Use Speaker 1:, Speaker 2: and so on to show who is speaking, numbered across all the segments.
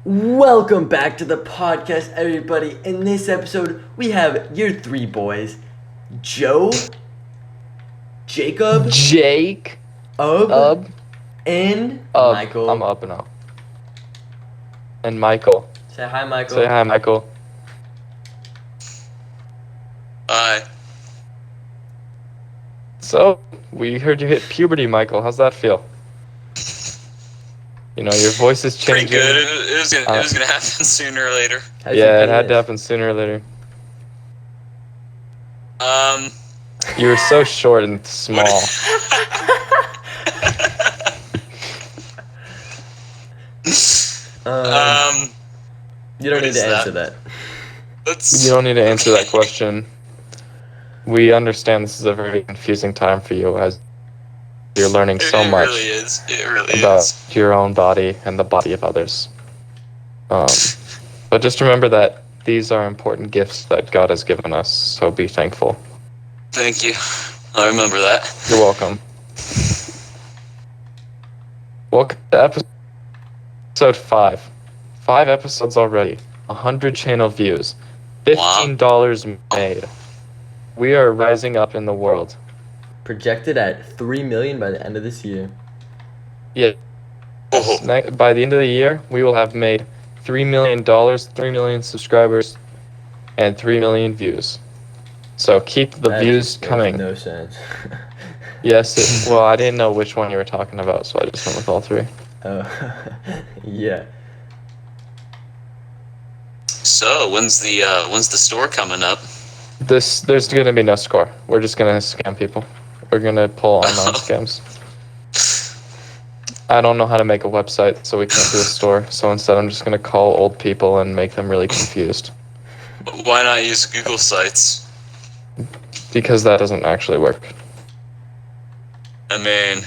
Speaker 1: Welcome back to the podcast, everybody. In this episode, we have your three boys, Joe, Jacob,
Speaker 2: Jake,
Speaker 1: and Michael.
Speaker 2: I'm up and up. And Michael.
Speaker 1: Say hi, Michael.
Speaker 2: Say hi, Michael.
Speaker 3: Hi.
Speaker 2: So, we heard you hit puberty, Michael. How's that feel? You know, your voice is changing.
Speaker 3: Pretty good. It was gonna happen sooner or later.
Speaker 2: Yeah, it had to happen sooner or later.
Speaker 3: You
Speaker 2: You were so short and small.
Speaker 1: You don't need to answer that.
Speaker 2: You don't need to answer that question. We understand this is a very confusing time for you as you're learning so much
Speaker 3: It really
Speaker 2: about
Speaker 3: is.
Speaker 2: your own body and the body of others. But just remember that these are important gifts that God has given us, so be thankful.
Speaker 3: Thank you. I remember that.
Speaker 2: You're welcome. Welcome to episode 5. 5 episodes already. 100 channel views. $15 made. We are rising up in the world.
Speaker 1: Projected at 3 million by the end of this year.
Speaker 2: Yeah.
Speaker 3: Oh.
Speaker 2: By the end of the year, we will have made $3 million, 3 million subscribers, and 3 million views. So keep the views coming.
Speaker 1: No sense.
Speaker 2: Yes. Well, I didn't know which one you were talking about, so I just went with all 3.
Speaker 1: Yeah.
Speaker 3: So when's the store coming up?
Speaker 2: There's gonna be no score. We're just gonna scam people. We're gonna pull online scams. I don't know how to make a website, so we can't do a store. So instead, I'm just gonna call old people and make them really confused.
Speaker 3: Why not use Google Sites?
Speaker 2: Because that doesn't actually work.
Speaker 3: I mean,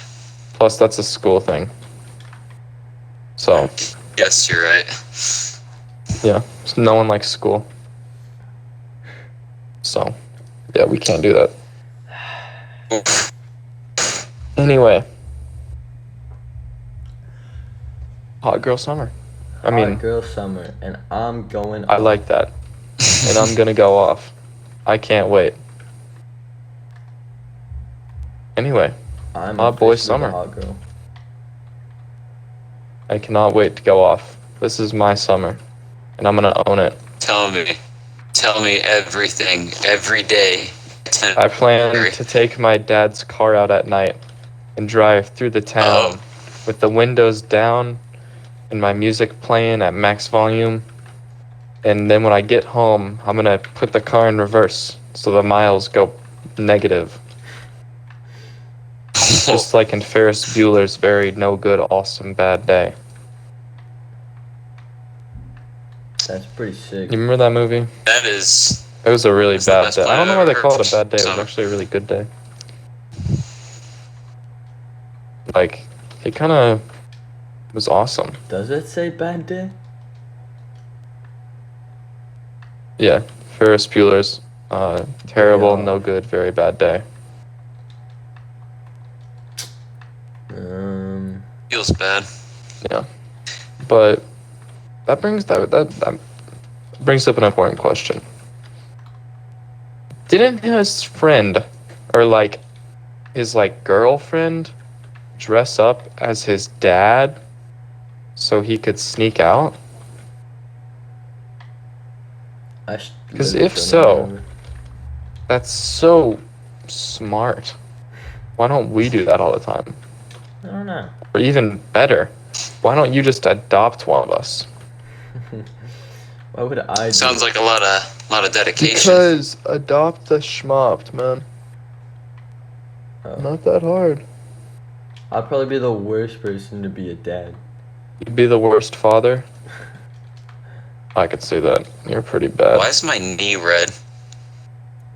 Speaker 2: Plus, that's a school thing. So,
Speaker 3: yes, you're right.
Speaker 2: yeah, no one likes school. So, yeah, we can't do that. Anyway. Hot girl summer.
Speaker 1: Hot girl summer, and I'm going.
Speaker 2: I like that. And I'm gonna go off. I can't wait. Anyway,
Speaker 1: I'm
Speaker 2: hot boy
Speaker 1: officially the
Speaker 2: summer.
Speaker 1: hot girl.
Speaker 2: I cannot wait to go off. This is my summer, and I'm gonna own it.
Speaker 3: Tell me everything, every day.
Speaker 2: I plan to take my dad's car out at night and drive through the town with the windows down and my music playing at max volume. And then when I get home, I'm gonna put the car in reverse so the miles go negative. Just like in Ferris Bueller's Very No Good, Awesome Bad Day.
Speaker 1: That's pretty sick.
Speaker 2: You remember that movie?
Speaker 3: That is.
Speaker 2: It was a really
Speaker 3: That's the
Speaker 2: bad
Speaker 3: best
Speaker 2: day. I
Speaker 3: plan
Speaker 2: don't know
Speaker 3: I've
Speaker 2: why they
Speaker 3: ever
Speaker 2: call it
Speaker 3: heard.
Speaker 2: a bad day. It was
Speaker 3: Summer.
Speaker 2: actually a really good day. Like, it kind of was awesome.
Speaker 1: Does it say bad day?
Speaker 2: Yeah, Ferris Bueller's terrible,
Speaker 1: Yeah.
Speaker 2: no good, very bad day.
Speaker 3: Feels bad.
Speaker 2: Yeah, but that brings that brings up an important question. Didn't his friend, or like his girlfriend, dress up as his dad so he could sneak out? Because if so, that's so smart. Why don't we do that all the time?
Speaker 1: I don't know.
Speaker 2: Or even better, why don't you just adopt one of us?
Speaker 1: Why would I?
Speaker 3: Sounds like a lot of dedication.
Speaker 2: Because adopt a schmopped, man. Not that hard.
Speaker 1: I'd probably be the worst person to be a dad.
Speaker 2: You'd be the worst father. I could see that. You're pretty bad.
Speaker 3: Why is my knee red?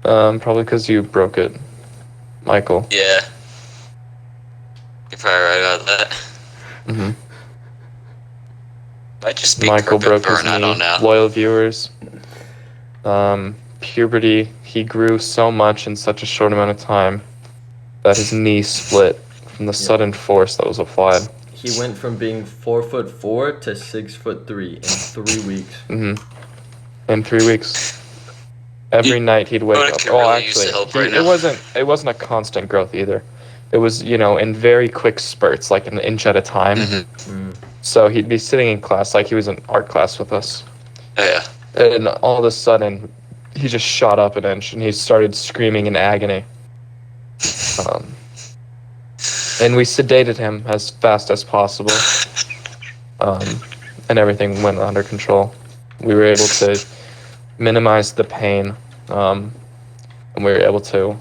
Speaker 2: Probably because you broke it, Michael.
Speaker 3: Yeah. You're probably right about that.
Speaker 2: Mm-hmm.
Speaker 3: Might just be
Speaker 2: Michael
Speaker 3: carpet
Speaker 2: broke his
Speaker 3: burn, I don't
Speaker 2: knee.
Speaker 3: know.
Speaker 2: Loyal viewers. Puberty. He grew so much in such a short amount of time that his knee split from the sudden force that was applied.
Speaker 1: he went from being 4'4" to 6'3" in 3 weeks.
Speaker 2: In 3 weeks. Every night he'd wake up. Oh,
Speaker 3: really use
Speaker 2: actually,
Speaker 3: the help right
Speaker 2: it
Speaker 3: now.
Speaker 2: wasn't a constant growth either. It was, in very quick spurts, like an inch at a time. So he'd be sitting in class, like he was in art class with us.
Speaker 3: Oh, yeah.
Speaker 2: And all of a sudden, he just shot up an inch, and he started screaming in agony. And we sedated him as fast as possible. And everything went under control. We were able to minimize the pain, and we were able to,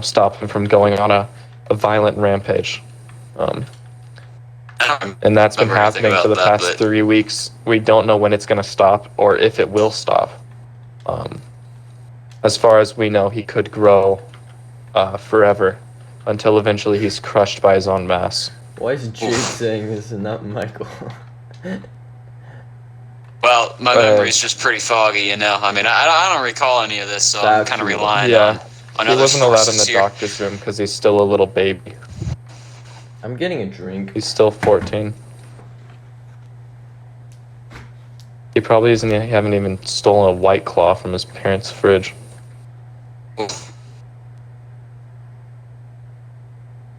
Speaker 2: stop him from going on a violent rampage. And that's been happening for the past 3 weeks. We don't know when it's going to stop or if it will stop. As far as we know, he could grow forever until eventually he's crushed by his own mass.
Speaker 1: Why is Jake saying this and not Michael?
Speaker 3: Well, my memory's just pretty foggy, I mean, I don't recall any of this, so I'm kind of relying on
Speaker 2: he wasn't allowed in the doctor's room because he's still a little baby.
Speaker 1: I'm getting a drink.
Speaker 2: He's still 14. He probably haven't even stolen a White Claw from his parents' fridge.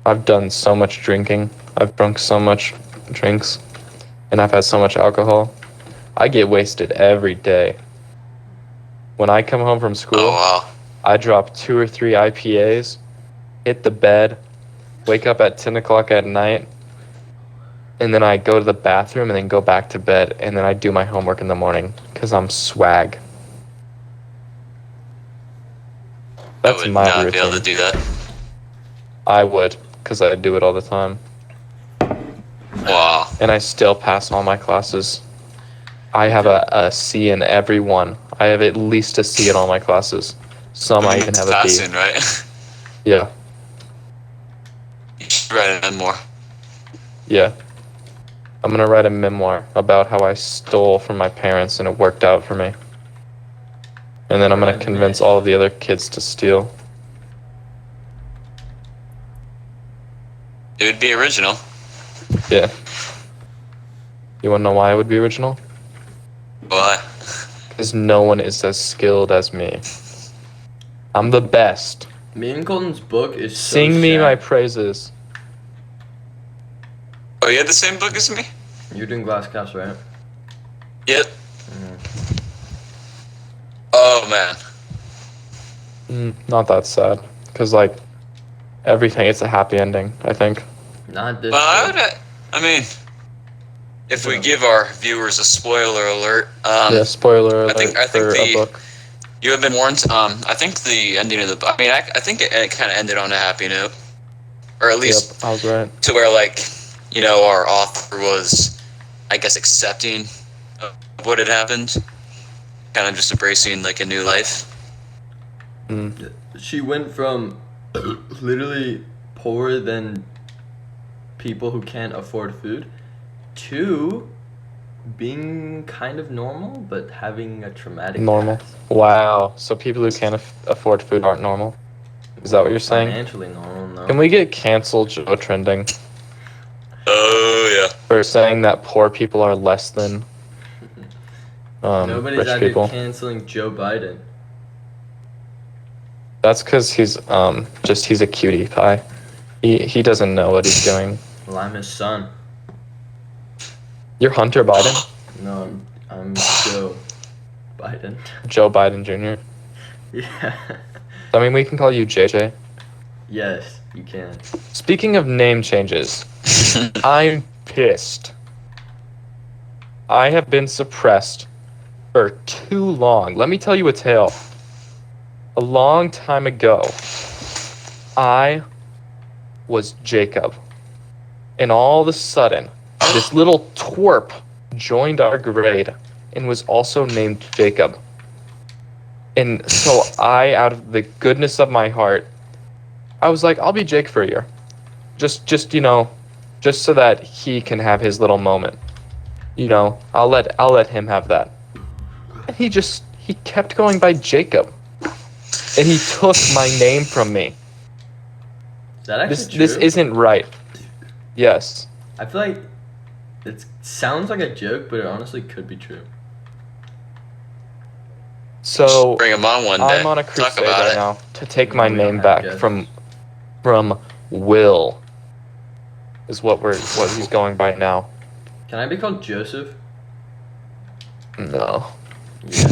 Speaker 2: I've done so much drinking. I've drunk so much drinks. And I've had so much alcohol. I get wasted every day. When I come home from school, I drop 2 or 3 IPAs, hit the bed, wake up at 10 o'clock at night, and then I go to the bathroom and then go back to bed, and then I do my homework in the morning because I'm swag. That's my routine.
Speaker 3: I would not be able to do that.
Speaker 2: I would, because I do it all the time.
Speaker 3: Wow.
Speaker 2: And I still pass all my classes. I have a C in every one. I have at least a C in all my classes. Some I even have a B.
Speaker 3: Passing, right?
Speaker 2: Yeah.
Speaker 3: You should write a memoir.
Speaker 2: Yeah. I'm going to write a memoir about how I stole from my parents and it worked out for me. And then I'm going to convince all of the other kids to steal.
Speaker 3: It would be original.
Speaker 2: Yeah. You want to know why it would be original?
Speaker 3: Why?
Speaker 2: Because no one is as skilled as me. I'm the best.
Speaker 1: Me and Colton's book is so
Speaker 2: Sing me
Speaker 1: sad.
Speaker 2: my praises.
Speaker 3: Oh, you had the same book as me?
Speaker 1: You're doing glass caps, right?
Speaker 3: Yep. Oh, man.
Speaker 2: Not that sad. Because, everything, it's a happy ending, I think.
Speaker 1: Not this.
Speaker 3: Well, I mean, if we give our viewers a spoiler alert,
Speaker 2: yeah, spoiler alert
Speaker 3: I think
Speaker 2: for a book.
Speaker 3: You have been warned. I think the ending of the book. I mean, I think it kind of ended on a happy note, or at least
Speaker 2: Yep, I was right.
Speaker 3: to where our author was, I guess, accepting of what had happened, kind of just embracing a new life.
Speaker 1: She went from literally poorer than people who can't afford food to being kind of normal but having a traumatic past.
Speaker 2: Wow. So people who can't afford food aren't normal? Is that what you're saying?
Speaker 1: Financially normal, no.
Speaker 2: Can we get canceled Joe trending
Speaker 3: Oh yeah.
Speaker 2: for saying that poor people are less than
Speaker 1: Nobody's
Speaker 2: rich
Speaker 1: out
Speaker 2: people?
Speaker 1: here canceling Joe Biden.
Speaker 2: That's because he's a cutie pie. He doesn't know what he's doing.
Speaker 1: Well, I'm his son.
Speaker 2: You're Hunter Biden?
Speaker 1: No, I'm Joe Biden.
Speaker 2: Joe Biden Jr.
Speaker 1: Yeah.
Speaker 2: I mean, we can call you JJ.
Speaker 1: Yes, you can.
Speaker 2: Speaking of name changes, I'm pissed. I have been suppressed for too long. Let me tell you a tale. A long time ago, I was Jacob. And all of a sudden, this little twerp joined our grade and was also named Jacob. And so I, out of the goodness of my heart, I was like, I'll be Jake for a year. Just so that he can have his little moment. I'll let him have that. And he kept going by Jacob. And he took my name from me.
Speaker 1: Is that actually true?
Speaker 2: This isn't right. Yes.
Speaker 1: I feel like it sounds like a joke, but it honestly could be true.
Speaker 2: So
Speaker 3: Bring him on one day.
Speaker 2: I'm on a
Speaker 3: Talk
Speaker 2: crusade
Speaker 3: about
Speaker 2: right
Speaker 3: it.
Speaker 2: now to take
Speaker 1: No,
Speaker 2: my
Speaker 1: we don't
Speaker 2: name
Speaker 1: have
Speaker 2: back
Speaker 1: guests.
Speaker 2: from Will. Is what he's going by now.
Speaker 1: Can I be called Joseph?
Speaker 2: No.
Speaker 1: Yeah,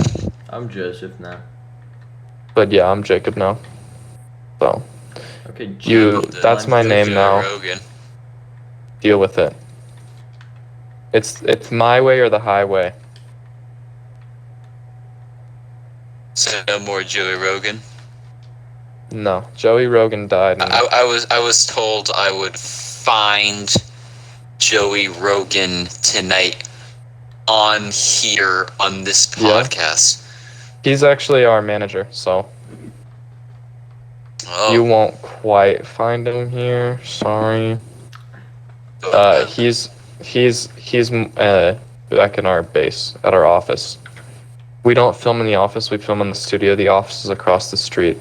Speaker 1: I'm Joseph now.
Speaker 2: But yeah, I'm Jacob now. So
Speaker 1: Okay,
Speaker 2: you
Speaker 1: Jacob.
Speaker 2: that's
Speaker 1: I'm
Speaker 2: my
Speaker 1: Joseph.
Speaker 2: name
Speaker 3: Joe
Speaker 2: now.
Speaker 3: Rogan.
Speaker 2: Deal with it. It's my way or the highway.
Speaker 3: So no more Joey Rogan.
Speaker 2: No. Joey Rogan died and
Speaker 3: I was told I would find Joey Rogan tonight on here on this
Speaker 2: Yeah.
Speaker 3: podcast.
Speaker 2: he's actually our manager, so
Speaker 3: Oh,
Speaker 2: you won't quite find him here. Sorry. He's back in our base at our office. We don't film in the office. We film in the studio. The office is across the street.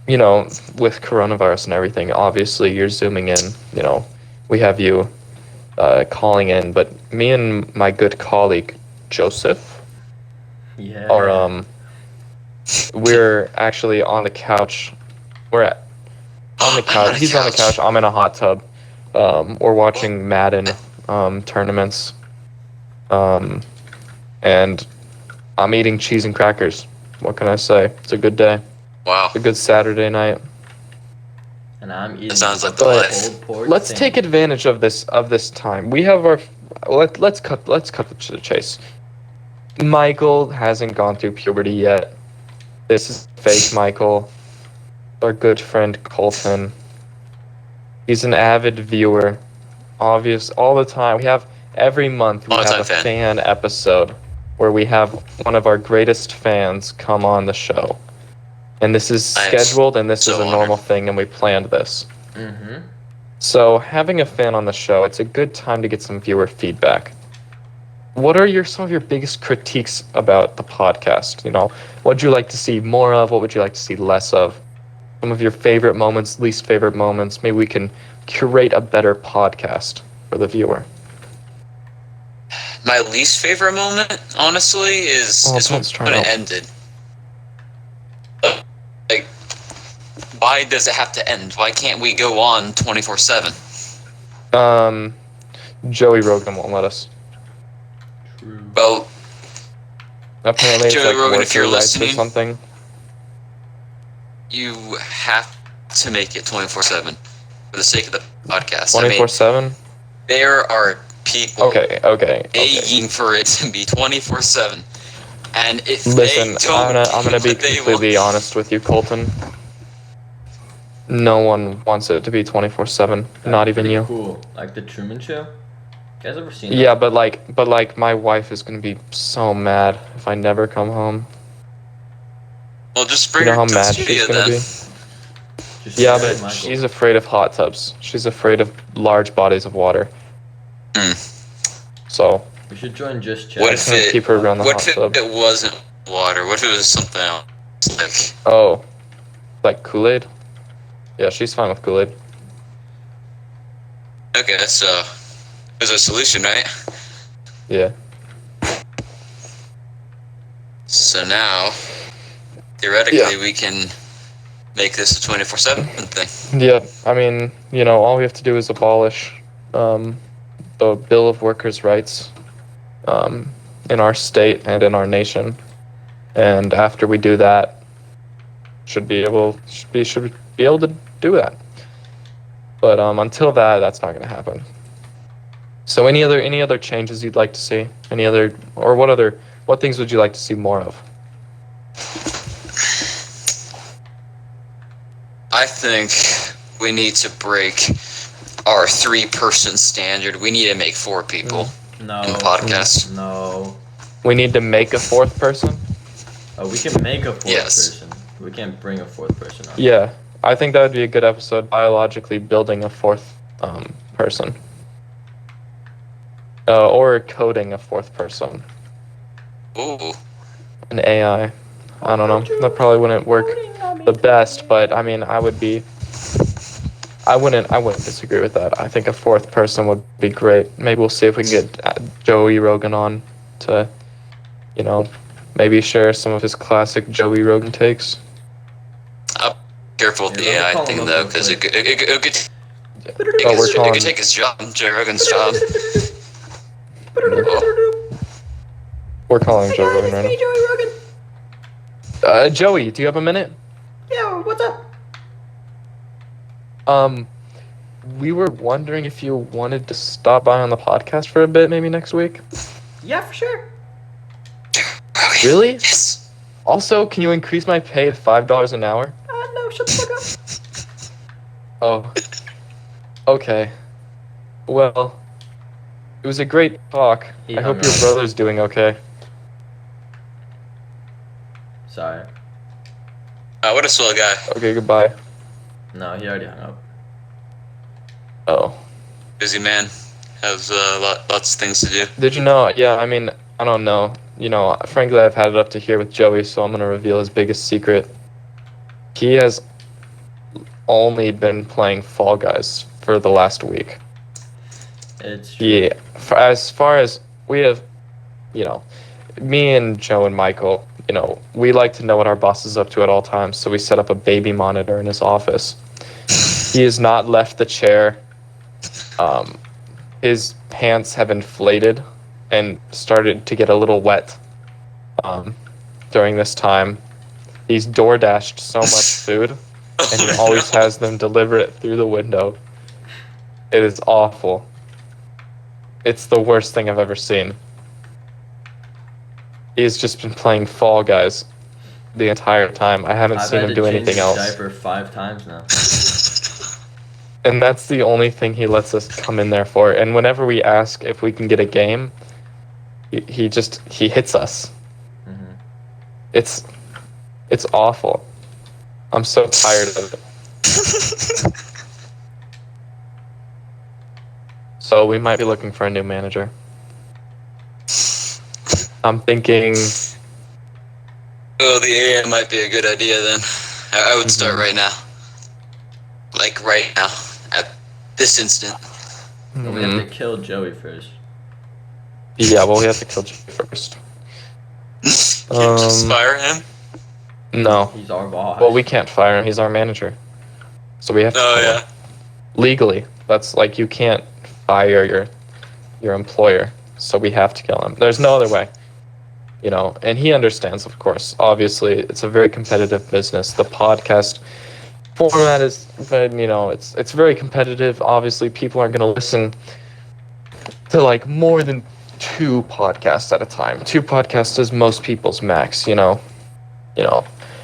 Speaker 2: You know, with coronavirus and everything, obviously you're zooming in. You know, we have you calling in, but me and my good colleague Joseph
Speaker 1: Yeah.
Speaker 2: are we're actually on the couch. We're on the couch. He's on the couch. I'm in a hot tub. We're watching Madden tournaments. And I'm eating cheese and crackers. What can I say? It's a good day.
Speaker 3: wow.
Speaker 2: It's a good Saturday night.
Speaker 1: And I'm eating.
Speaker 3: That sounds like the
Speaker 2: But
Speaker 3: life.
Speaker 1: Pulled pork
Speaker 2: let's
Speaker 1: sandwich.
Speaker 2: take advantage of this time. We have our let's cut to the chase. Michael hasn't gone through puberty yet. This is fake Michael. Our good friend Colton. He's an avid viewer. Obvious all the time. We have every month we
Speaker 3: All-time
Speaker 2: have a
Speaker 3: fan.
Speaker 2: fan episode where we have one of our greatest fans come on the show. And this is
Speaker 3: I am
Speaker 2: scheduled and this
Speaker 3: so
Speaker 2: is a
Speaker 3: honored.
Speaker 2: normal thing and we planned this.
Speaker 1: Mm-hmm.
Speaker 2: So having a fan on the show, it's a good time to get some viewer feedback. What are some of your biggest critiques about the podcast? You know, what would you like to see more of? What would you like to see less of? Some of your favorite moments, least favorite moments. Maybe we can curate a better podcast for the viewer.
Speaker 3: My least favorite moment, honestly, is
Speaker 2: Pant's
Speaker 3: when
Speaker 2: trying
Speaker 3: it
Speaker 2: out.
Speaker 3: ended. Like, why does it have to end? Why can't we go on 24/7?
Speaker 2: Joey Rogan won't let us.
Speaker 1: True.
Speaker 3: Well,
Speaker 2: Apparently it's
Speaker 3: Joey
Speaker 2: like
Speaker 3: Rogan, if
Speaker 2: worker
Speaker 3: you're
Speaker 2: rights or
Speaker 3: listening,
Speaker 2: something.
Speaker 3: you have to make it 24/7 for the sake of the podcast. I mean,
Speaker 2: 24/7?
Speaker 3: there are people
Speaker 2: Okay.
Speaker 3: begging for it to be 24/7, and if
Speaker 2: Listen,
Speaker 3: they don't,
Speaker 2: I'm gonna be
Speaker 3: what they
Speaker 2: completely
Speaker 3: want-
Speaker 2: honest with you, Colton. No one wants it to be 24/7. Not even
Speaker 1: Pretty
Speaker 2: you.
Speaker 1: Cool. Like the Truman Show. You guys ever seen that?
Speaker 2: Yeah, but like my wife is gonna be so mad if I never come home.
Speaker 3: Well, just
Speaker 2: You
Speaker 3: bring
Speaker 2: know
Speaker 3: her
Speaker 2: how
Speaker 3: to the
Speaker 2: mad
Speaker 3: studio
Speaker 2: she's gonna
Speaker 3: then.
Speaker 2: be.
Speaker 1: Just
Speaker 2: Yeah,
Speaker 1: like
Speaker 2: but
Speaker 1: Michael.
Speaker 2: she's afraid of hot tubs. She's afraid of large bodies of water.
Speaker 3: Hmm.
Speaker 2: So
Speaker 1: We should join Just Chat.
Speaker 3: What
Speaker 2: I
Speaker 3: if
Speaker 2: can't
Speaker 3: it?
Speaker 2: keep her around the
Speaker 3: What
Speaker 2: hot
Speaker 3: if
Speaker 2: tub.
Speaker 3: it wasn't water? What if it was something else? Like,
Speaker 2: Oh, like Kool-Aid? Yeah, she's fine with Kool-Aid.
Speaker 3: okay, so there's a solution, right?
Speaker 2: Yeah.
Speaker 3: So now, theoretically, we can make this a 24/7 thing.
Speaker 2: Yeah, I mean, you know, all we have to do is abolish the Bill of Workers' Rights in our state and in our nation, and after we do that, should be able to do that. But until that's not going to happen. So any other changes you'd like to see? Any other, or what things would you like to see more of?
Speaker 3: I think we need to break our 3-person standard. We need to make 4 people
Speaker 1: No.
Speaker 3: in podcasts.
Speaker 1: No.
Speaker 2: We need to make a fourth person.
Speaker 1: Oh, we can make a fourth
Speaker 3: Yes.
Speaker 1: person. We can't bring a fourth person on.
Speaker 2: Yeah, I think that would be a good episode. Biologically building a fourth person, or coding a fourth person,
Speaker 3: Ooh.
Speaker 2: an AI. I don't know. That probably wouldn't work the best, but I mean, I I wouldn't disagree with that. I think a fourth person would be great. Maybe we'll see if we can get Joey Rogan on to, you know, maybe share some of his classic Joey Rogan takes.
Speaker 3: Careful with the
Speaker 1: Yeah, let me
Speaker 3: AI
Speaker 1: call
Speaker 3: thing
Speaker 1: him up
Speaker 3: though,
Speaker 1: real
Speaker 3: because
Speaker 1: quick.
Speaker 3: it could take his job, Joe Rogan's job.
Speaker 2: We're calling Joe Rogan
Speaker 1: it's
Speaker 2: right
Speaker 1: me,
Speaker 2: now.
Speaker 1: Joey Rogan.
Speaker 2: Joey, do you have a minute?
Speaker 1: Yeah, what's up?
Speaker 2: We were wondering if you wanted to stop by on the podcast for a bit, maybe next week.
Speaker 1: Yeah, for sure.
Speaker 2: Really?
Speaker 3: Yes.
Speaker 2: Also, can you increase my pay to $5 an hour?
Speaker 1: No, shut the fuck up.
Speaker 2: Oh. Okay. Well, it was a great talk.
Speaker 1: He
Speaker 2: I hope
Speaker 1: hung
Speaker 2: your
Speaker 1: up.
Speaker 2: brother's doing okay.
Speaker 1: Sorry.
Speaker 3: What a swell guy.
Speaker 2: Okay, goodbye.
Speaker 1: No, he already hung up.
Speaker 2: Oh.
Speaker 3: Busy man. Has lots of things to do.
Speaker 2: Did you know? Yeah, I mean, I don't know. You know, frankly, I've had it up to here with Joey, so I'm going to reveal his biggest secret. He has only been playing Fall Guys for the last week.
Speaker 1: It's true.
Speaker 2: Yeah. As far as we have, you know, me and Joe and Michael, you know, we like to know what our boss is up to at all times, so we set up a baby monitor in his office. He has not left the chair. His pants have inflated and started to get a little wet during this time. He's door dashed so much food, and he always has them deliver it through the window. It is awful. It's the worst thing I've ever seen. He's just been playing Fall Guys the entire time. I haven't seen him do anything else.
Speaker 1: I've had to change his diaper 5 times now.
Speaker 2: And that's the only thing he lets us come in there for. And whenever we ask if we can get a game, he hits us.
Speaker 1: Mm-hmm.
Speaker 2: It's awful. I'm so tired of it. So we might be looking for a new manager. I'm thinking.
Speaker 3: Oh, the AI might be a good idea then. I would start right now. Like right now, at this instant.
Speaker 1: But we have to kill Joey first.
Speaker 2: Yeah, well, we have to kill Joey first.
Speaker 3: Can't just fire him?
Speaker 2: No.
Speaker 1: He's our boss.
Speaker 2: Well, we can't fire him. He's our manager. So we have to
Speaker 3: Oh
Speaker 2: kill
Speaker 3: yeah.
Speaker 2: him. Legally. That's like you can't fire your employer. So we have to kill him. There's no other way. You know, and he understands, of course. Obviously, it's a very competitive business. The podcast format is, you know, it's very competitive. Obviously, people aren't going to listen to like more than 2 podcasts at a time. 2 podcasts is most people's max, you know.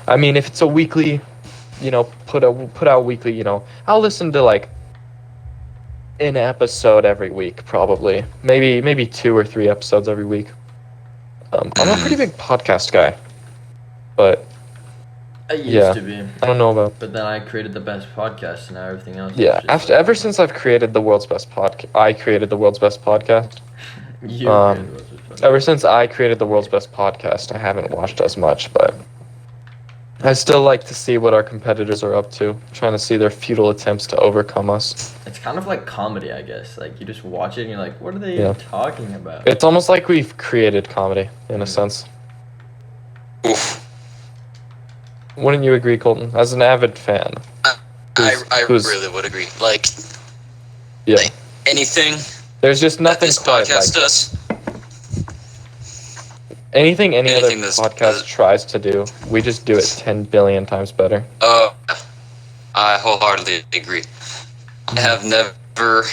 Speaker 2: I mean, if it's a weekly, you know, put out weekly, you know, I'll listen to like an episode every week, probably. Maybe 2 or 3 episodes every week. I'm a pretty big podcast guy, but
Speaker 1: I used to be.
Speaker 2: I don't know about.
Speaker 1: But then I created the best podcast, and now everything else.
Speaker 2: Yeah,
Speaker 1: is just
Speaker 2: ever since I've created the world's best podcast, I created the world's best podcast.
Speaker 1: You created the best podcast.
Speaker 2: Ever since I created the world's best podcast, I haven't watched as much, but I still like to see what our competitors are up to, trying to see their futile attempts to overcome us.
Speaker 1: It's kind of like comedy, I guess. Like, you just watch it and you're like, what are they talking about?
Speaker 2: It's almost like we've created comedy, in a sense.
Speaker 3: Oof.
Speaker 2: Wouldn't you agree, Colton? As an avid fan.
Speaker 3: I really would agree. Like,
Speaker 2: Yeah.
Speaker 3: like anything
Speaker 2: There's just
Speaker 3: that
Speaker 2: nothing
Speaker 3: this
Speaker 2: quite like
Speaker 3: podcast does.
Speaker 2: anything any other
Speaker 3: Anything this-
Speaker 2: podcast tries to do. We just do it 10 billion times better.
Speaker 3: I wholeheartedly agree. I have never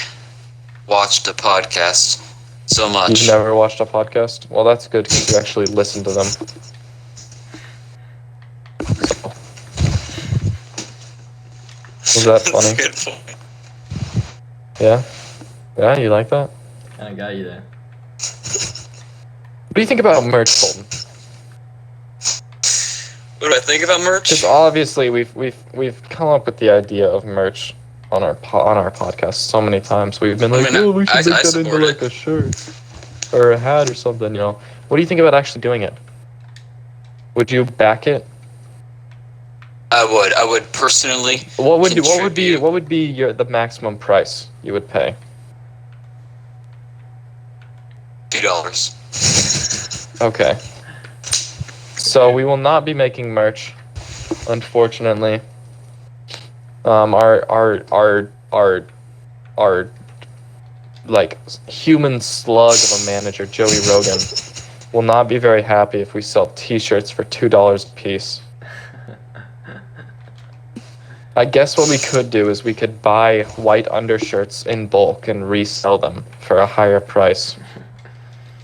Speaker 3: watched a podcast so much.
Speaker 2: You've never watched a podcast? Well, that's good because you actually listen to them. Was that
Speaker 3: That's a
Speaker 2: funny?
Speaker 3: good point.
Speaker 2: Yeah? Yeah, you like that?
Speaker 1: Kind of got you there.
Speaker 2: What do you think about merch, Colton?
Speaker 3: What do I think about merch?
Speaker 2: Because obviously we've come up with the idea of merch on our podcast so many times. We've been like, oh, we should make that into like a shirt or a hat or something. You know, what do you think about actually doing it? Would you back it?
Speaker 3: I would personally.
Speaker 2: What would
Speaker 3: contribute
Speaker 2: be the maximum price you would pay?
Speaker 3: $2.
Speaker 2: Okay. So we will not be making merch, unfortunately. Our like human slug of a manager, Joey Rogan, will not be very happy if we sell T-shirts for $2 a piece. I guess what we could do is we could buy white undershirts in bulk and resell them for a higher price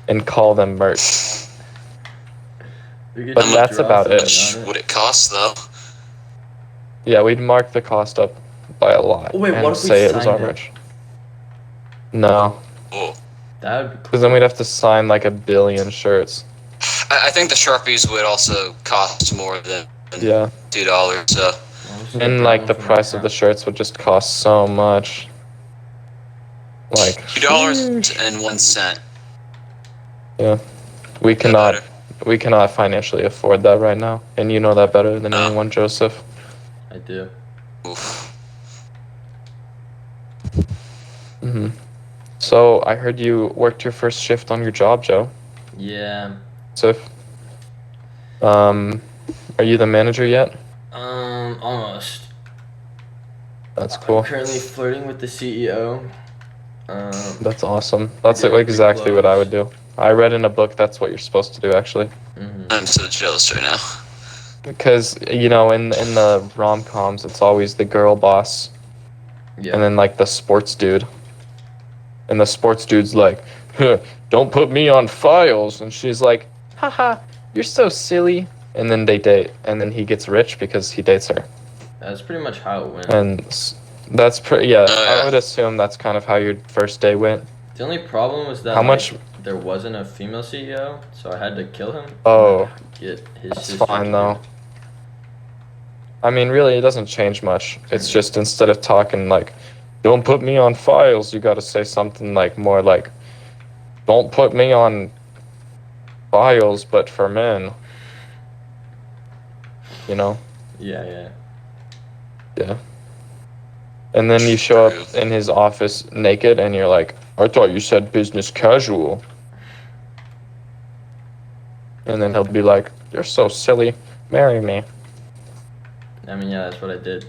Speaker 2: and call them merch. But
Speaker 3: How
Speaker 2: that's about it.
Speaker 3: much would it cost though?
Speaker 2: Yeah, we'd mark the cost up by a lot
Speaker 1: Wait,
Speaker 2: and
Speaker 1: what if we
Speaker 2: say it was our
Speaker 1: signed it?
Speaker 2: merch. No,
Speaker 3: Oh.
Speaker 1: That would be cool.
Speaker 2: because then we'd have to sign like 1 billion shirts.
Speaker 3: I think the Sharpies would also cost more than
Speaker 2: Yeah,
Speaker 3: $2. So
Speaker 2: and like the price of the shirts would just cost so much. Like
Speaker 3: $2.01.
Speaker 2: yeah, we cannot financially afford that right now, and you know that better than
Speaker 3: Oh.
Speaker 2: anyone, Joseph.
Speaker 1: I do.
Speaker 3: Oof.
Speaker 2: hmm So I heard you worked your first shift on your job, Joe.
Speaker 1: Yeah.
Speaker 2: Joseph. Are you the manager yet?
Speaker 1: Almost.
Speaker 2: That's cool.
Speaker 1: I'm currently flirting with the CEO.
Speaker 2: That's awesome. That's
Speaker 1: Yeah,
Speaker 2: exactly what I
Speaker 1: close.
Speaker 2: would do. I read in a book that's what you're supposed to do, actually.
Speaker 3: I'm so jealous right now.
Speaker 2: Because, you know, in the rom-coms, it's always the girl boss
Speaker 1: Yeah.
Speaker 2: and then, like, the sports dude. And the sports dude's like, huh, don't put me on files. And she's like, haha, you're so silly. And then they date. And then he gets rich because he dates her.
Speaker 1: That's pretty much how it went.
Speaker 2: And that's pretty, yeah,
Speaker 3: Oh, yeah.
Speaker 2: I would assume that's kind of how your first day went.
Speaker 1: The only problem was that
Speaker 2: How much?
Speaker 1: there wasn't a female CEO, so I had to kill him.
Speaker 2: Oh,
Speaker 1: Get his
Speaker 2: that's
Speaker 1: sister
Speaker 2: fine
Speaker 1: to
Speaker 2: though.
Speaker 1: do it.
Speaker 2: I mean, really, it doesn't change much. It's just instead of talking like, don't put me on files, you gotta say something like more like, don't put me on files, but for men. You know?
Speaker 1: Yeah.
Speaker 2: Yeah. And then you show up in his office naked and you're like, I thought you said business casual. And then he'll be like, you're so silly, marry me.
Speaker 1: I mean, yeah, that's what I did.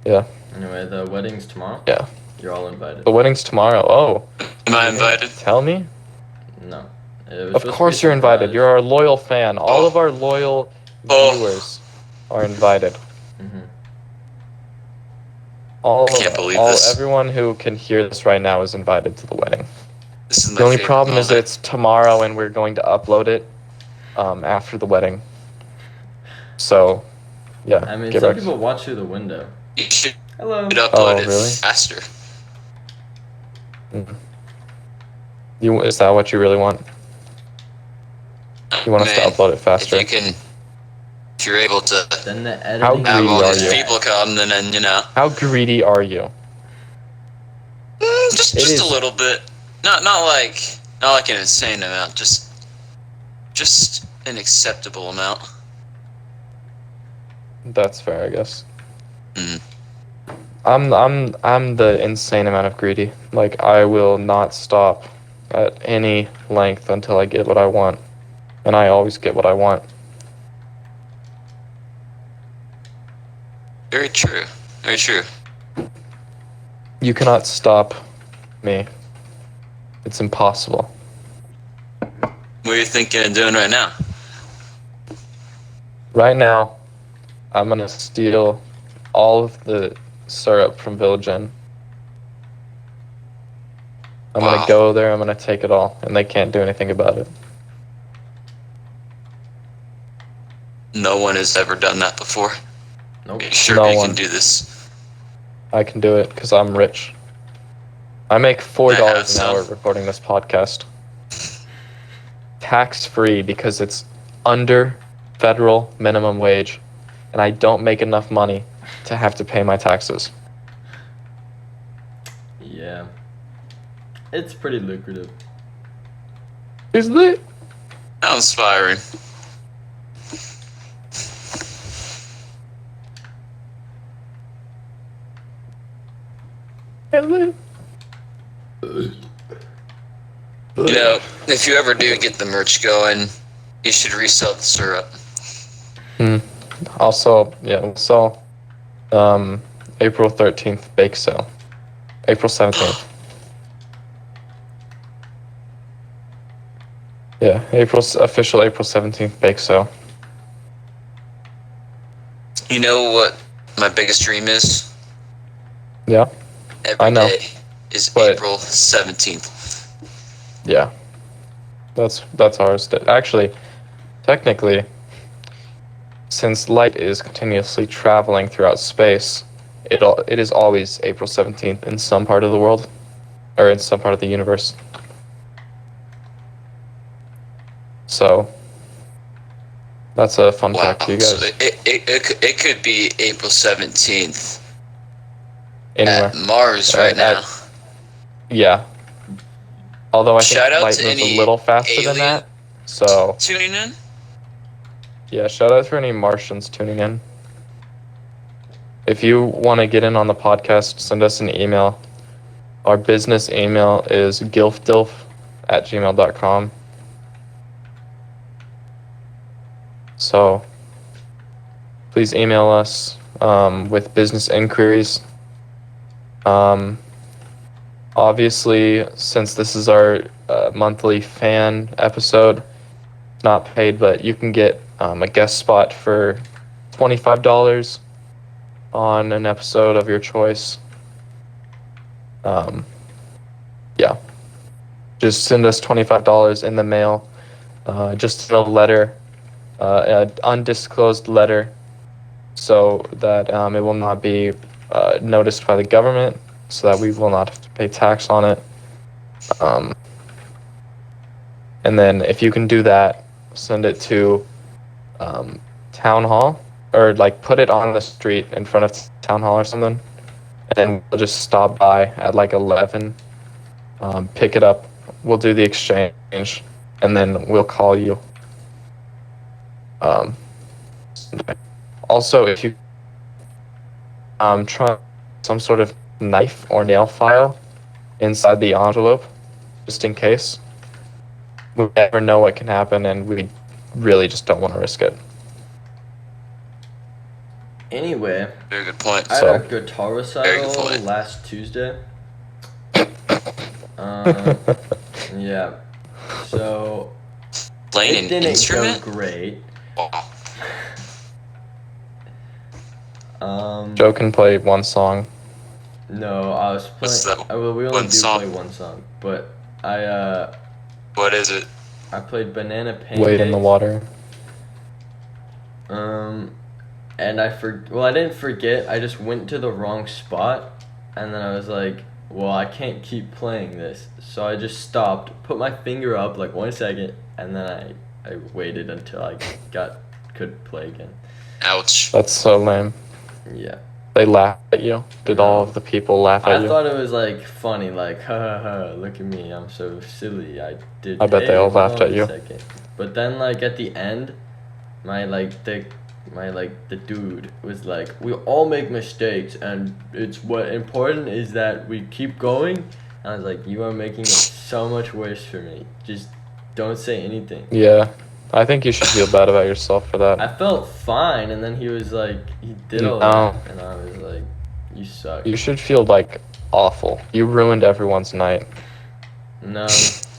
Speaker 2: Yeah.
Speaker 1: Anyway, the wedding's tomorrow.
Speaker 2: Yeah.
Speaker 1: You're all invited.
Speaker 2: The wedding's tomorrow. Oh.
Speaker 3: Am I invited?
Speaker 2: Tell me.
Speaker 1: No. It was
Speaker 2: Of
Speaker 1: supposed to
Speaker 2: course
Speaker 1: be
Speaker 2: you're invited.
Speaker 1: surprise.
Speaker 2: You're our loyal fan. All
Speaker 3: Oh.
Speaker 2: of our loyal
Speaker 3: Oh.
Speaker 2: viewers are invited.
Speaker 1: Mhm.
Speaker 3: Can't believe this.
Speaker 2: Everyone who can hear this right now is invited to the wedding.
Speaker 3: This is my
Speaker 2: The only
Speaker 3: favorite
Speaker 2: problem is that
Speaker 3: moment.
Speaker 2: it's tomorrow and we're going to upload it after the wedding. So, yeah.
Speaker 1: I mean,
Speaker 2: get
Speaker 1: some
Speaker 2: ready.
Speaker 1: people watch through the window.
Speaker 3: You should
Speaker 1: Hello.
Speaker 3: upload
Speaker 2: Oh,
Speaker 3: it
Speaker 2: really?
Speaker 3: faster.
Speaker 2: Is that what you really want? You want us to
Speaker 3: Man,
Speaker 2: upload it faster?
Speaker 3: If you're able to
Speaker 1: Then the
Speaker 2: How
Speaker 1: editing.
Speaker 3: have all
Speaker 2: greedy are
Speaker 3: these
Speaker 2: you?
Speaker 3: people come, then you know,
Speaker 2: How greedy are you?
Speaker 3: just
Speaker 2: It is-
Speaker 3: a little bit. Not like an insane amount. Just an acceptable amount.
Speaker 2: That's fair, I guess.
Speaker 3: Mhm.
Speaker 2: I'm the insane amount of greedy. Like, I will not stop at any length until I get what I want. And I always get what I want.
Speaker 3: Very true. Very true.
Speaker 2: You cannot stop me. It's impossible.
Speaker 3: What are you thinking of doing right now?
Speaker 2: Right now, I'm gonna steal all of the syrup from Village Inn. I'm
Speaker 3: Wow.
Speaker 2: gonna go there, I'm gonna take it all, and they can't do anything about it.
Speaker 3: No one has ever done that before.
Speaker 1: Nope.
Speaker 3: Are you sure
Speaker 2: No
Speaker 3: you
Speaker 2: one.
Speaker 3: can do this?
Speaker 2: I can do it because I'm rich. I make $4 an
Speaker 3: Yeah,
Speaker 2: hour
Speaker 3: so-
Speaker 2: recording this podcast. Tax free because it's under federal minimum wage, and I don't make enough money to have to pay my taxes.
Speaker 1: Yeah. It's pretty lucrative.
Speaker 2: Isn't it?
Speaker 3: How inspiring.
Speaker 2: Riley.
Speaker 3: You know, if you ever do get the merch going, you should resell the syrup.
Speaker 2: Also, yeah, we'll sell April 13th bake sale. April 17th. Yeah, official April 17th bake sale.
Speaker 3: You know what my biggest dream is?
Speaker 2: Yeah, I
Speaker 3: Every
Speaker 2: know.
Speaker 3: day is
Speaker 2: But-
Speaker 3: April 17th.
Speaker 2: yeah. That's ours. Actually, technically, since light is continuously traveling throughout space, it is always April 17th in some part of the world, or in some part of the universe. So, that's a fun fact for you guys.
Speaker 3: So it could be April 17th
Speaker 2: Anywhere.
Speaker 3: at Mars right now.
Speaker 2: Yeah. Although I
Speaker 3: Shout
Speaker 2: think
Speaker 3: out
Speaker 2: light
Speaker 3: to
Speaker 2: moves a
Speaker 3: any
Speaker 2: little faster than
Speaker 3: alien-
Speaker 2: that. So,
Speaker 3: Tuning in?
Speaker 2: yeah, shout out for any Martians tuning in. If you want to get in on the podcast, send us an email. Our business email is gilfdilf@gmail.com. So, please email us with business inquiries. Obviously, since this is our monthly fan episode, not paid, but you can get a guest spot for $25 on an episode of your choice. Yeah. Just send us $25 in the mail. Just in a letter, an undisclosed letter, so that it will not be noticed by the government, so that we will not have to pay tax on it. And then if you can do that, send it to town hall, or like put it on the street in front of town hall or something, and then we'll just stop by at like 11, pick it up, we'll do the exchange, and then we'll call you. Also, if you try some sort of knife or nail file inside the envelope, just in case, we never know what can happen, and we really just don't want to risk it.
Speaker 1: Anyway,
Speaker 3: Very good point.
Speaker 1: I
Speaker 2: So-
Speaker 1: had a guitar
Speaker 3: Very good
Speaker 1: recital
Speaker 3: point.
Speaker 1: last Tuesday. Yeah. So
Speaker 3: Playing
Speaker 1: it
Speaker 3: an
Speaker 1: didn't
Speaker 3: instrument?
Speaker 1: go great.
Speaker 3: Wow.
Speaker 2: Joe can play one song.
Speaker 1: No, I was
Speaker 3: What's
Speaker 1: playing.
Speaker 3: that
Speaker 1: Well, we only
Speaker 3: one
Speaker 1: do
Speaker 3: song?
Speaker 1: play one song, but I
Speaker 3: What is it?
Speaker 1: played Banana Pancakes.
Speaker 2: Wade in the water.
Speaker 1: And I didn't forget. I just went to the wrong spot, and then I was like, well, I can't keep playing this, so I just stopped, put my finger up like 1 second, and then I waited until I could play again.
Speaker 3: Ouch.
Speaker 2: That's so lame.
Speaker 1: Yeah.
Speaker 2: They laughed at you. Did all of the people laugh at
Speaker 1: I
Speaker 2: you?
Speaker 1: thought it was like funny, like ha ha ha, look at me, I'm so silly. I did.
Speaker 2: I bet they all
Speaker 1: hold
Speaker 2: laughed
Speaker 1: on
Speaker 2: at
Speaker 1: a
Speaker 2: you.
Speaker 1: second. But then like at the end, the dude was like, we all make mistakes, and it's what important is that we keep going. And I was like, you are making it so much worse for me. Just don't say anything.
Speaker 2: Yeah. I think you should feel bad about yourself for that.
Speaker 1: I felt fine, and then he was like, he did all
Speaker 2: No.
Speaker 1: that, and I was like, you suck.
Speaker 2: You should feel like awful. You ruined everyone's night.
Speaker 1: No,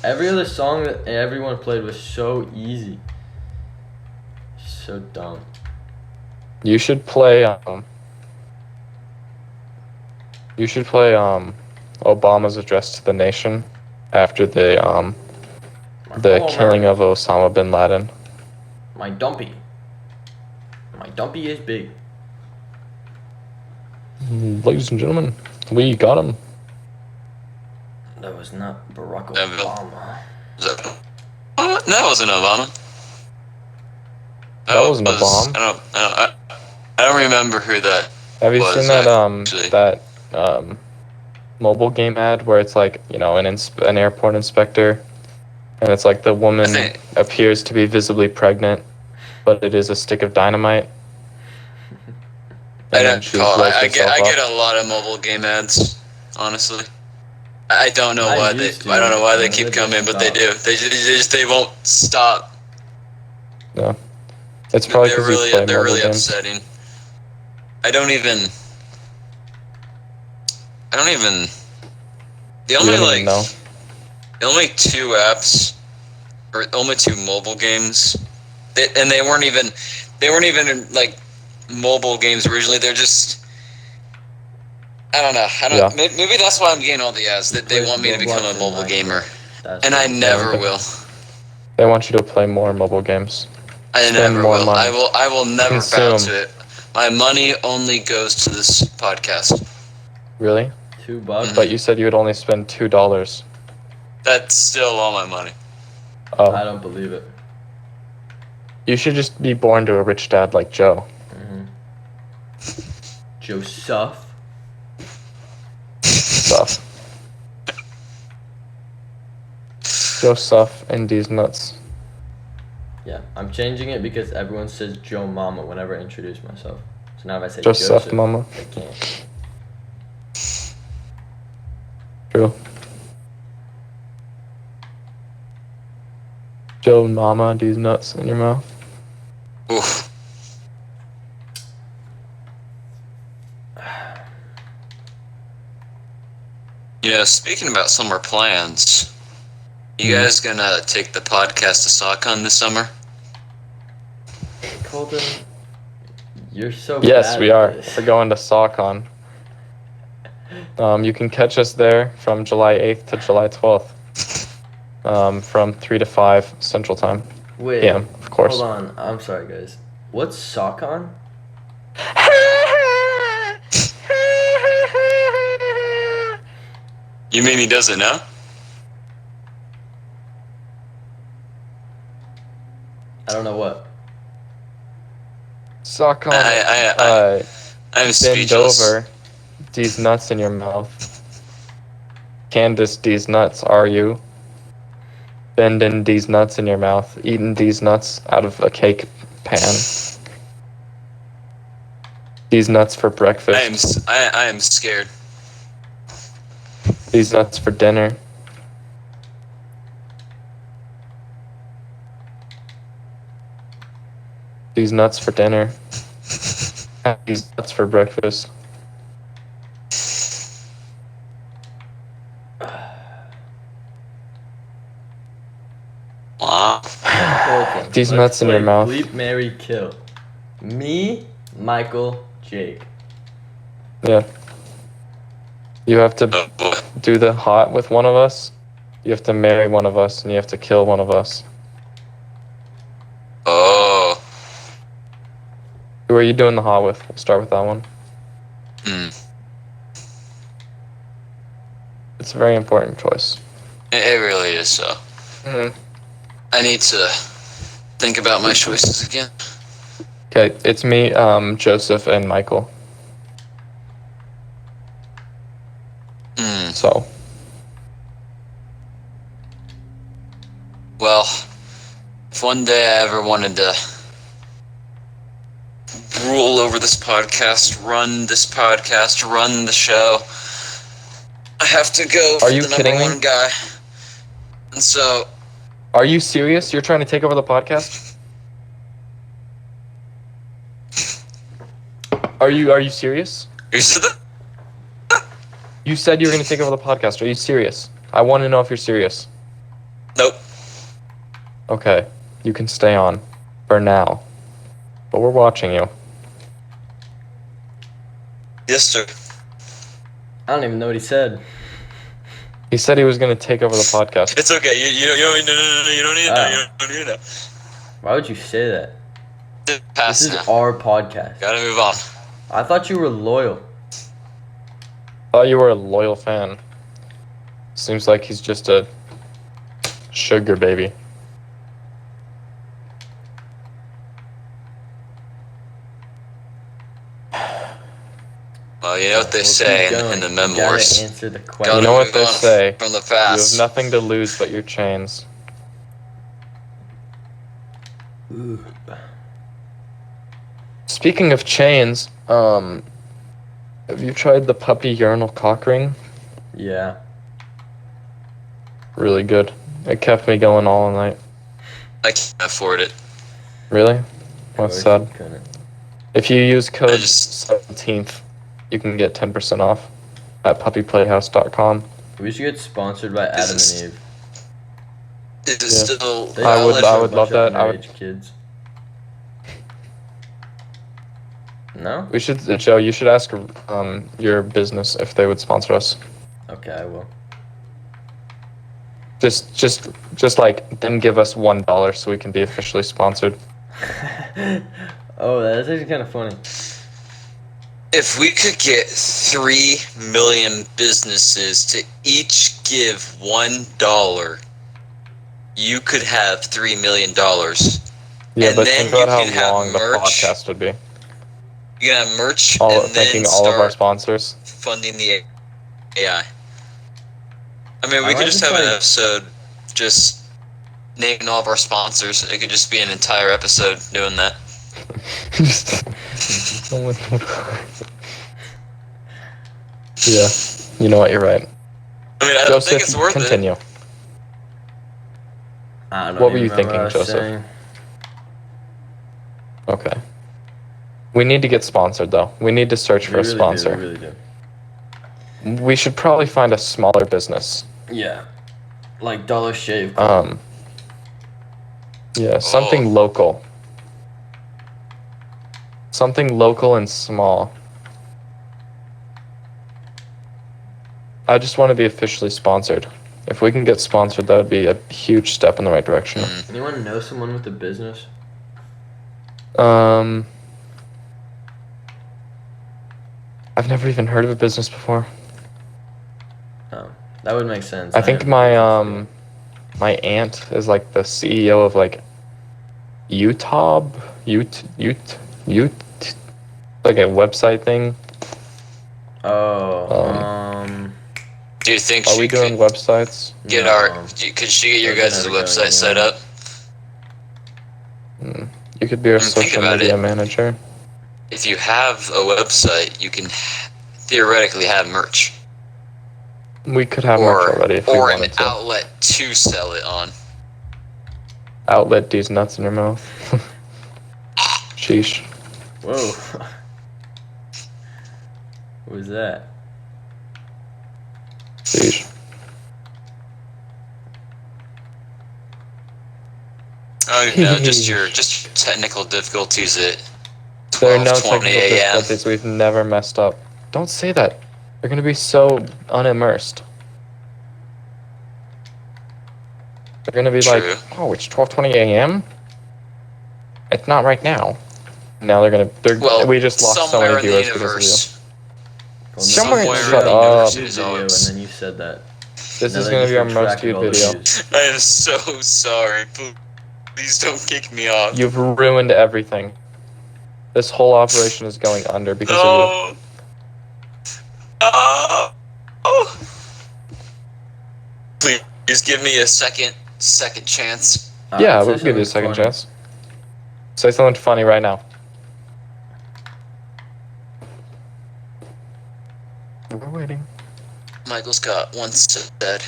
Speaker 1: every other song that everyone played was so easy. So dumb.
Speaker 2: You should play Obama's address to the nation after the killing of Osama bin Laden.
Speaker 1: My dumpy. My dumpy is big.
Speaker 2: Ladies and gentlemen, we got him.
Speaker 1: That was not Barack
Speaker 3: That
Speaker 1: Obama.
Speaker 3: Was that? Oh, that wasn't Obama.
Speaker 2: That wasn't a bomb.
Speaker 3: I don't remember who that.
Speaker 2: Have you
Speaker 3: was
Speaker 2: seen that
Speaker 3: actually.
Speaker 2: mobile game ad where it's like, you know, an airport inspector, and it's like the woman appears to be visibly pregnant, but it is a stick of dynamite.
Speaker 3: I
Speaker 2: And then
Speaker 3: don't
Speaker 2: she
Speaker 3: call.
Speaker 2: blows
Speaker 3: I
Speaker 2: herself
Speaker 3: get
Speaker 2: up.
Speaker 3: a lot of mobile game ads. honestly. I don't know
Speaker 1: I
Speaker 3: why
Speaker 1: used
Speaker 3: I don't know why they
Speaker 1: to,
Speaker 3: keep
Speaker 1: but
Speaker 3: coming, but they
Speaker 1: stopped.
Speaker 3: do. They won't stop.
Speaker 2: Yeah. It's probably
Speaker 3: They're
Speaker 2: because you play
Speaker 3: they're
Speaker 2: mobile
Speaker 3: really
Speaker 2: games.
Speaker 3: upsetting. I don't even. I don't even. The
Speaker 2: You
Speaker 3: only
Speaker 2: don't even know.
Speaker 3: the only two apps or only two mobile games, and they weren't even like mobile games originally. They're just. I don't know.
Speaker 2: Yeah.
Speaker 3: Maybe that's why I'm getting all the ads.
Speaker 1: He
Speaker 3: That they
Speaker 1: plays
Speaker 3: want me to become
Speaker 1: Roblox
Speaker 3: a
Speaker 1: and
Speaker 3: mobile gamer,
Speaker 1: Minecraft. That's
Speaker 3: and
Speaker 1: what
Speaker 3: I
Speaker 1: he
Speaker 2: Yeah,
Speaker 3: never
Speaker 1: said.
Speaker 3: will.
Speaker 2: They want you to play more mobile games.
Speaker 3: I
Speaker 2: Spend
Speaker 3: never
Speaker 2: more
Speaker 3: will.
Speaker 2: money.
Speaker 3: I will never bow
Speaker 2: Consume.
Speaker 3: to it. My money only goes to this podcast.
Speaker 2: Really?
Speaker 1: $2.
Speaker 2: But you said you would only spend $2.
Speaker 3: That's still all my money.
Speaker 1: I
Speaker 2: Oh.
Speaker 1: don't believe it.
Speaker 2: You should just be born to a rich dad like Joe.
Speaker 1: Mm-hmm. Joseph.
Speaker 2: Stuff. Joseph and these nuts.
Speaker 1: Yeah, I'm changing it because everyone says Joe Mama whenever I introduce myself. So now if I say
Speaker 2: Joseph
Speaker 1: Joseph,
Speaker 2: Mama.
Speaker 1: I can't.
Speaker 2: True. Joe Mama, these nuts in your mouth.
Speaker 3: Oof. Yeah, speaking about summer plans, you guys gonna take the podcast to SockCon this summer?
Speaker 1: Colton, you're so
Speaker 2: Yes,
Speaker 1: bad
Speaker 2: we
Speaker 1: at
Speaker 2: are.
Speaker 1: this.
Speaker 2: We're going to SockCon. You can catch us there from July 8th to July 12th. From 3 to 5 Central Time.
Speaker 1: Wait,
Speaker 2: PM, of course.
Speaker 1: hold on. I'm sorry, guys. What's SockCon?
Speaker 3: You mean he doesn't know?
Speaker 1: I don't know what.
Speaker 2: SockCon.
Speaker 3: I'm
Speaker 2: Bend
Speaker 3: speechless.
Speaker 2: over. These nuts in your mouth. Candace, these nuts, are you? Bending these nuts in your mouth. Eating these nuts out of a cake pan. These nuts for breakfast.
Speaker 3: I am scared.
Speaker 2: These nuts for dinner. These nuts for dinner. These nuts for breakfast.
Speaker 3: Wow.
Speaker 1: Colton,
Speaker 2: These
Speaker 1: let's
Speaker 2: nuts in your
Speaker 1: play
Speaker 2: mouth.
Speaker 1: Bleep, Mary, Kill. Me, Michael, Jake.
Speaker 2: Yeah. You have to
Speaker 3: Oh boy.
Speaker 2: do the hot with one of us. You have to marry one of us, and you have to kill one of us.
Speaker 3: Oh.
Speaker 2: Who are you doing the hot with? We'll start with that one. It's a very important choice.
Speaker 3: It really is so.
Speaker 2: Mm-hmm.
Speaker 3: I need to think about my choices again.
Speaker 2: Okay, it's me, Joseph, and Michael. So,
Speaker 3: Well, if one day I ever wanted to rule over this podcast, run the show, I have to go for
Speaker 2: Are you
Speaker 3: the number
Speaker 2: kidding me?
Speaker 3: one guy. And so,
Speaker 2: are you serious? You're trying to take over the podcast? Are you serious?
Speaker 3: you said that?
Speaker 2: You said you were going to take over the podcast. Are you serious? I want to know if you're serious.
Speaker 3: Nope.
Speaker 2: Okay, you can stay on for now. But we're watching you.
Speaker 3: Yes, sir.
Speaker 1: I don't even know what he said.
Speaker 2: He said he was going to take over the podcast.
Speaker 3: It's okay. You don't need to you don't need to know. You don't need to know.
Speaker 1: Why would you say that?
Speaker 3: Pass
Speaker 1: This is
Speaker 3: now.
Speaker 1: our podcast.
Speaker 3: Gotta move on.
Speaker 1: I thought you were loyal.
Speaker 2: Thought you were a loyal fan. Seems like he's just a sugar baby.
Speaker 3: Well, you know what they say in the memoirs.
Speaker 1: Gotta answer the question.
Speaker 2: You know what they
Speaker 3: Move on
Speaker 2: say.
Speaker 3: from the
Speaker 2: You have
Speaker 3: past.
Speaker 2: nothing to lose but your chains.
Speaker 1: Ooh.
Speaker 2: Speaking of chains, have you tried the puppy urinal cock ring?
Speaker 1: Yeah.
Speaker 2: Really good. It kept me going all night.
Speaker 3: I can't afford it.
Speaker 2: Really?
Speaker 1: Of
Speaker 2: That's
Speaker 1: course you
Speaker 2: sad.
Speaker 1: couldn't.
Speaker 2: If you use
Speaker 3: I
Speaker 2: code
Speaker 3: just
Speaker 2: 17th, you can get 10% off at puppyplayhouse.com.
Speaker 1: We should get sponsored by Adam and Eve.
Speaker 3: it is
Speaker 2: Yeah.
Speaker 3: still
Speaker 1: They
Speaker 2: I would-
Speaker 1: outlet
Speaker 2: I
Speaker 1: for a
Speaker 2: would love
Speaker 1: bunch of
Speaker 2: that. I would-
Speaker 1: underage kids. No?
Speaker 2: We should, Joe, you should ask your business if they would sponsor us.
Speaker 1: Okay, I will.
Speaker 2: Just like them give us $1 so we can be officially sponsored.
Speaker 1: Oh, that's actually kind of funny.
Speaker 3: If we could get 3 million businesses to each give $1, you could have $3 million.
Speaker 2: Yeah,
Speaker 3: And
Speaker 2: but
Speaker 3: then
Speaker 2: think about
Speaker 3: you
Speaker 2: how
Speaker 3: can have
Speaker 2: long the
Speaker 3: merch.
Speaker 2: podcast would be.
Speaker 3: You can have merch
Speaker 2: All
Speaker 3: and
Speaker 2: thanking
Speaker 3: then
Speaker 2: all of our
Speaker 3: start
Speaker 2: sponsors.
Speaker 3: funding the AI. I mean,
Speaker 1: I
Speaker 3: we
Speaker 1: might
Speaker 3: could just
Speaker 1: just,
Speaker 3: have an
Speaker 1: like-
Speaker 3: episode just naming all of our sponsors. It could just be an entire episode doing that.
Speaker 2: Yeah, you know what? You're right.
Speaker 3: I mean, I
Speaker 2: Joseph,
Speaker 3: think it's worth
Speaker 2: continue.
Speaker 3: it.
Speaker 1: I don't
Speaker 2: What were
Speaker 1: even
Speaker 2: you
Speaker 1: remember
Speaker 2: thinking,
Speaker 1: what I was
Speaker 2: Joseph?
Speaker 1: saying.
Speaker 2: Okay. We need to get sponsored, though. We need to search for
Speaker 1: We
Speaker 2: a
Speaker 1: really
Speaker 2: sponsor.
Speaker 1: do, we really do.
Speaker 2: We should probably find a smaller business.
Speaker 1: Yeah. Like Dollar Shave Club.
Speaker 2: Yeah, something local. Something local and small. I just want to be officially sponsored. If we can get sponsored, that would be a huge step in the right direction.
Speaker 1: Anyone know someone with a business?
Speaker 2: I've never even heard of a business before.
Speaker 1: Oh, that would make sense.
Speaker 2: I think
Speaker 1: have a
Speaker 2: my
Speaker 1: business
Speaker 2: my aunt is like the CEO of like Utah, like a website thing.
Speaker 1: too. Oh,
Speaker 3: Do you think
Speaker 2: Are
Speaker 3: she
Speaker 2: we doing
Speaker 3: could
Speaker 2: websites?
Speaker 3: get
Speaker 1: no.
Speaker 3: could she get your
Speaker 1: Those are
Speaker 3: guys'
Speaker 1: never going
Speaker 3: website set up?
Speaker 2: You could be our
Speaker 3: Think
Speaker 2: social
Speaker 3: about
Speaker 2: media
Speaker 3: it.
Speaker 2: manager.
Speaker 3: If you have a website, you can theoretically have merch.
Speaker 2: We could have merch already if we
Speaker 3: or an
Speaker 2: wanted to.
Speaker 3: outlet to sell it on.
Speaker 2: Outlet these nuts in your mouth. Sheesh.
Speaker 1: Whoa. What was that?
Speaker 2: Sheesh.
Speaker 3: Oh no, just your technical difficulties at
Speaker 2: There are no
Speaker 3: 12:20
Speaker 2: technical
Speaker 3: a.m.
Speaker 2: difficulties. We've never messed up. Don't say that. They're gonna be so unimmersed. They're gonna be
Speaker 3: True.
Speaker 2: like, oh, it's 12:20 a.m. It's not right now. Now
Speaker 3: Well,
Speaker 2: we just lost so
Speaker 3: somewhere
Speaker 2: many
Speaker 3: in the
Speaker 2: viewers because of you.
Speaker 3: universe.
Speaker 1: Well,
Speaker 2: Somewhere
Speaker 1: this is
Speaker 2: shut
Speaker 1: gonna be our
Speaker 2: up.
Speaker 1: most viewed
Speaker 3: Is
Speaker 1: video,
Speaker 3: ours.
Speaker 1: and then you said that.
Speaker 2: This
Speaker 1: Now
Speaker 2: is
Speaker 1: they
Speaker 2: gonna
Speaker 1: just
Speaker 2: be our most
Speaker 1: retracted
Speaker 2: viewed
Speaker 1: all the
Speaker 2: video.
Speaker 1: views.
Speaker 3: I am so sorry. Please don't kick me off.
Speaker 2: You've ruined everything. This whole operation is going under because of
Speaker 3: No. Oh. Please give me a second chance.
Speaker 2: you. Yeah,
Speaker 1: say
Speaker 2: we'll give you a
Speaker 1: something
Speaker 2: second
Speaker 1: funny.
Speaker 2: chance. Say something funny right now. We're waiting.
Speaker 3: Michael Scott once said,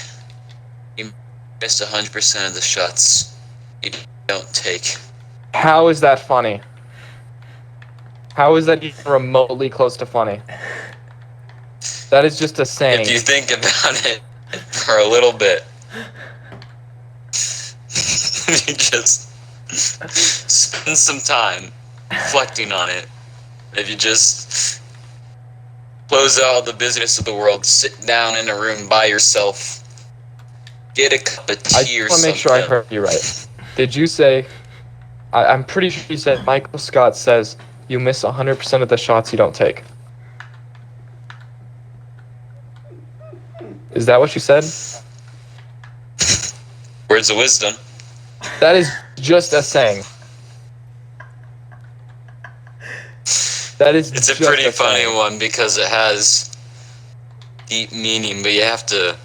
Speaker 3: "You miss 100% of the shots you don't take."
Speaker 2: How is that funny? How is that even remotely close to funny? That is just a saying.
Speaker 3: If you think about it for a little bit, you just spend some time reflecting on it. If you just close out the business of the world, sit down in a room by yourself, get a cup of
Speaker 2: I
Speaker 3: tea or
Speaker 2: just want to make
Speaker 3: something.
Speaker 2: sure I heard you right. Did you say? I'm pretty sure you said Michael Scott says you miss 100% of the shots you don't take. Is that what you said?
Speaker 3: Words of wisdom.
Speaker 2: That is just a saying. That is.
Speaker 3: It's a
Speaker 2: just
Speaker 3: pretty funny
Speaker 2: saying.
Speaker 3: one because it has deep meaning, but you have to.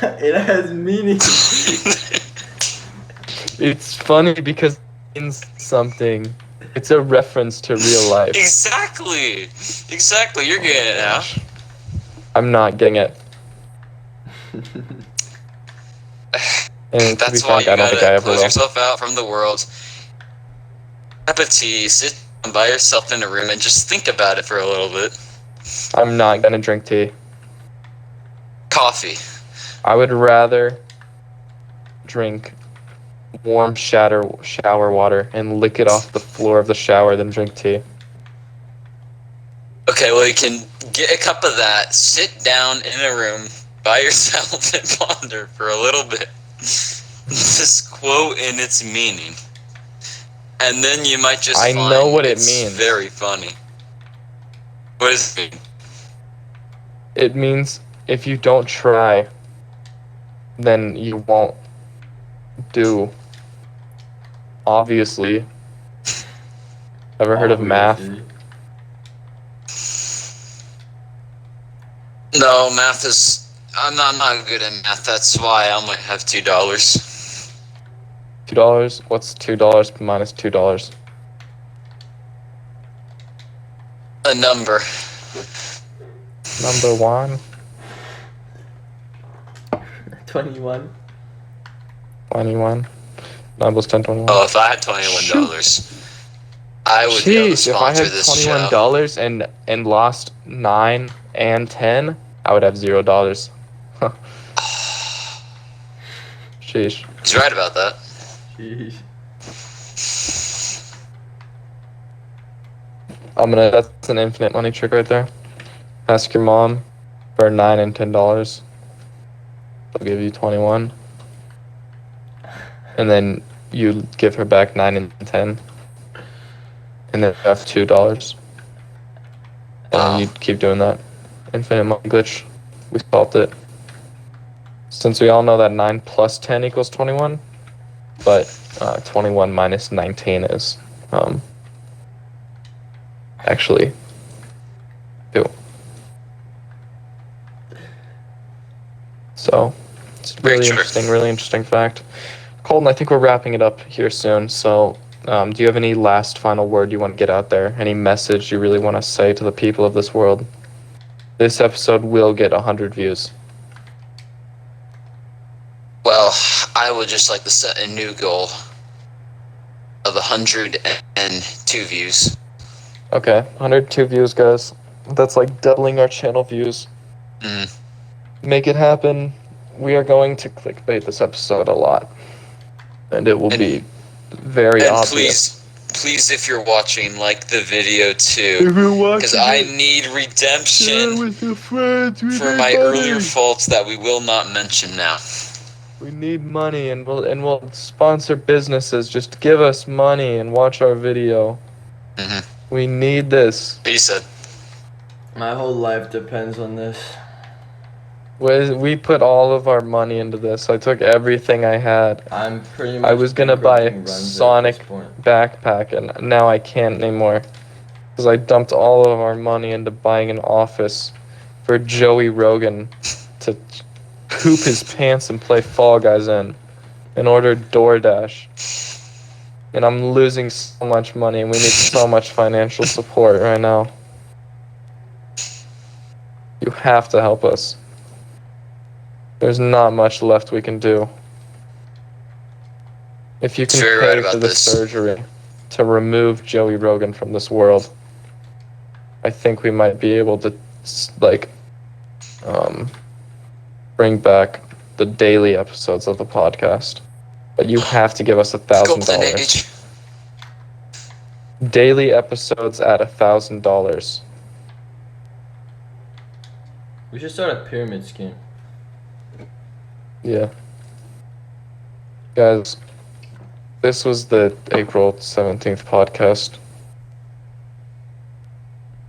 Speaker 1: It has meaning.
Speaker 2: It's funny because it means something. It's a reference to real life.
Speaker 3: Exactly. You're getting it now.
Speaker 2: I'm not getting it. And to be
Speaker 3: That's why
Speaker 2: frank,
Speaker 3: you
Speaker 2: I don't think I
Speaker 3: gotta
Speaker 2: ever
Speaker 3: close
Speaker 2: will.
Speaker 3: yourself out from the world. Cup of tea, sit down by yourself in a room and just think about it for a little bit.
Speaker 2: I'm not gonna drink tea.
Speaker 3: Coffee.
Speaker 2: I would rather drink warm shower water and lick it off the floor of the shower than drink tea.
Speaker 3: Okay, well, you can get a cup of that, sit down in a room by yourself and ponder for a little bit. This quote and its meaning. And then you might just
Speaker 2: I
Speaker 3: find
Speaker 2: know what it
Speaker 3: it's
Speaker 2: means.
Speaker 3: very funny. What does it mean?
Speaker 2: It means if you don't try, then you won't do. Obviously. Ever heard of math?
Speaker 1: Obviously.
Speaker 3: No, math is... I'm not good at math. That's why I only have $2.
Speaker 2: $2? What's $2 minus $2?
Speaker 3: A number.
Speaker 2: Number one.
Speaker 1: 21.
Speaker 2: 21. Numbers 10, 21.
Speaker 3: Oh, if I had $21, I would be able to
Speaker 2: Jeez, if I
Speaker 3: sponsor
Speaker 2: had
Speaker 3: this show.
Speaker 2: $21 and lost 9 and 10, I would have $0. Huh. Sheesh.
Speaker 3: He's right about that.
Speaker 1: Jeez.
Speaker 2: That's an infinite money trick right there. Ask your mom for $9 and $10. They'll give you 21. And then you give her back 9 and 10. And then you have $2. And
Speaker 3: Wow.
Speaker 2: then you keep doing that. Infinite money glitch. We solved it. Since we all know that 9 plus 10 equals 21, but 21 minus 19 is actually 2. So it's
Speaker 3: Very
Speaker 2: really
Speaker 3: true.
Speaker 2: really interesting fact. Colton, I think we're wrapping it up here soon. So do you have any last final word you want to get out there? Any message you really want to say to the people of this world? This episode will get 100 views.
Speaker 3: Well, I would just like to set a new goal of 102 views.
Speaker 2: Okay, 102 views, guys. That's like doubling our channel views.
Speaker 3: Mm.
Speaker 2: Make it happen. We are going to clickbait this episode a lot. And it will be very
Speaker 3: And
Speaker 2: obvious.
Speaker 3: please, if you're watching, like the video too.
Speaker 2: you're watching
Speaker 3: Because I need redemption
Speaker 2: with your friends.
Speaker 3: for my earlier faults that we will not mention now.
Speaker 2: We need money, and we'll sponsor businesses. Just give us money and watch our video.
Speaker 3: Mm-hmm.
Speaker 2: We need this.
Speaker 3: He said,
Speaker 1: My whole life depends on this.
Speaker 2: We put all of our money into this. I took everything I had.
Speaker 1: I'm pretty much.
Speaker 2: I was gonna buy
Speaker 1: bankrupting Runza
Speaker 2: Sonic
Speaker 1: at this point.
Speaker 2: backpack, and now I can't anymore. Because I dumped all of our money into buying an office for Joey Rogan to poop his pants and play Fall Guys in order DoorDash. And I'm losing so much money, and we need so much financial support right now. You have to help us. There's not much left we can do. If you can
Speaker 3: You're
Speaker 2: pay
Speaker 3: right
Speaker 2: for
Speaker 3: about
Speaker 2: the
Speaker 3: this.
Speaker 2: surgery to remove Joey Rogan from this world, I think we might be able to, bring back the daily episodes of the podcast. But you have to give us
Speaker 3: Golden
Speaker 2: $1,000.
Speaker 3: Age.
Speaker 2: Daily episodes at $1,000.
Speaker 1: We should start a pyramid scheme.
Speaker 2: Yeah. Guys, this was the April 17th podcast.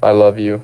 Speaker 2: I love you.